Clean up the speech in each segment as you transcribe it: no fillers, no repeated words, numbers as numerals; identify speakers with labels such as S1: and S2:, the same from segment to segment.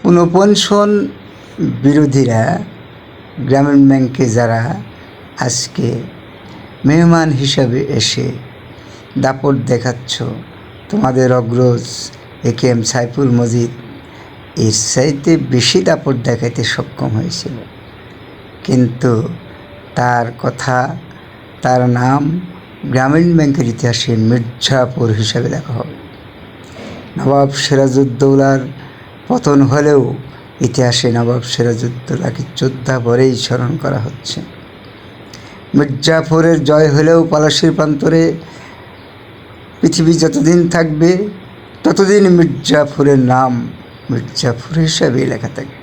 S1: পুনঃপেনশন বিরোধীরা গ্রামীণ ব্যাংকে যারা আজকে মেহমান হিসাবে এসে দাপট দেখাচ্ছ, তোমাদের অগ্রজ AKM সাইফুল মজিদ এর চাইতে বেশি দাপট দেখাইতে সক্ষম হয়েছিল, কিন্তু তার কথা, তার নাম গ্রামীণ ব্যাংকের ইতিহাসে মির্জাপুর হিসাবে লেখা হবে। নবাব সিরাজউদ্দৌলার পতন হলেও ইতিহাসে নবাব সিরাজউদ্দৌলাকে যোদ্ধা বলেই স্মরণ করা হচ্ছে। মির্জাপুরের জয় হলেও পলাশীর প্রান্তরে পৃথিবী যতদিন থাকবে ততদিন মির্জাপুরের নাম মির্জাপুর হিসাবেই লেখা থাকবে।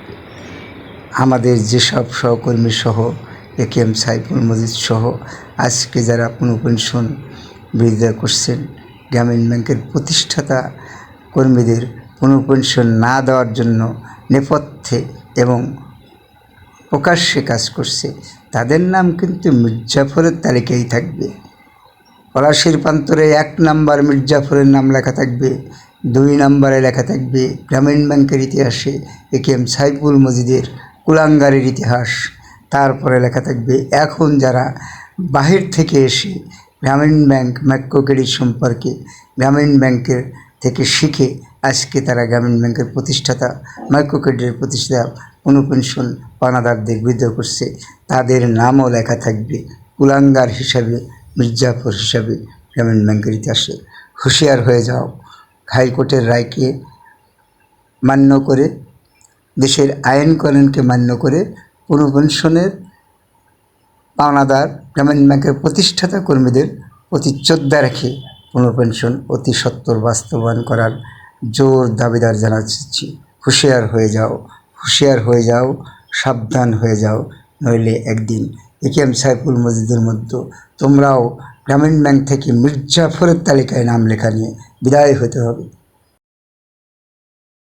S1: আমাদের যেসব সহকর্মী সহ AKM সাইফুল মজিদ সহ আজকে যারা পুনঃপেনশন বিরোধিতা করছেন, গ্রামীণ ব্যাংকের প্রতিষ্ঠাতা কর্মীদের পুনঃপেনশন না দেওয়ার জন্য নেপথ্যে এবং প্রকাশ্যে কাজ করছে, তাদের নাম কিন্তু মির্জাপুরের তালিকায় থাকবে। পলাশীর প্রান্তরে 1 নম্বর মির্জাপুরের নাম লেখা থাকবে, 2 নম্বরে লেখা থাকবে গ্রামীণ ব্যাংকের ইতিহাসে AKM সাইফুল মজিদের কুলাঙ্গারের ইতিহাস। তারপরে লেখা থাকবে এখন যারা বাহির থেকে এসে গ্রামীণ ব্যাংক মাইক্রো ক্রেডিট সম্পর্কে গ্রামীণ ব্যাংকের থেকে শিখে আজকে তারা গ্রামীণ ব্যাংকের প্রতিষ্ঠাতা, মাইক্রো ক্রেডিটের প্রতিষ্ঠাতা পুনঃপেনশন পাওনাদারদের বিরুদ্ধে করছে, তাদের নামও লেখা থাকবে কুলাঙ্গার হিসাবে, মির্জাপুর হিসাবে গ্রামীণ ব্যাংকের ইতিহাসে। হুঁশিয়ার হয়ে যাও। হাইকোর্টের রায়কে মান্য করে, দেশের আইন কানুনকে মান্য করে পুনঃপেনশনের পাওনাদার গ্রামীণ ব্যাংকের প্রতিষ্ঠাতা কর্মীদের প্রতি শ্রদ্ধা রেখে পুনঃপেনশন অতি সত্বর বাস্তবায়ন করার জোর দাবিদার জানাচ্ছি। হুঁশিয়ার হয়ে যাও, হুঁশিয়ার হয়ে যাও, সাবধান হয়ে যাও, নইলে একদিন AKM সাইফুল মজিদের মধ্যে তোমরাও গ্রামীণ ব্যাংক থেকে মির্জাপুরের তালিকায় নাম লেখা নিয়ে বিদায় হতে হবে।